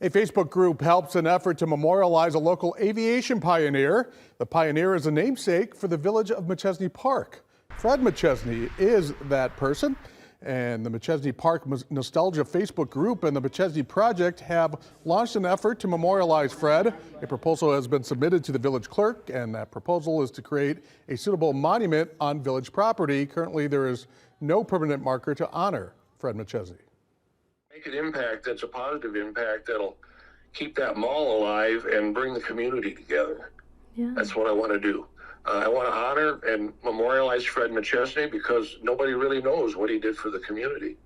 A Facebook group helps an effort to memorialize a local aviation pioneer. The pioneer is a namesake for the village of Machesney Park. Fred Machesney is that person, and the Machesney Park Nostalgia Facebook group and the Machesney Project have launched an effort to memorialize Fred. A proposal has been submitted to the village clerk, and that proposal is to create a suitable monument on village property. Currently, there is no permanent marker to honor Fred Machesney. Make an impact that's a positive impact that'll keep that mall alive and bring the community together. Yeah. That's what I want to do. I want to honor and memorialize Fred Machesney because nobody really knows what he did for the community.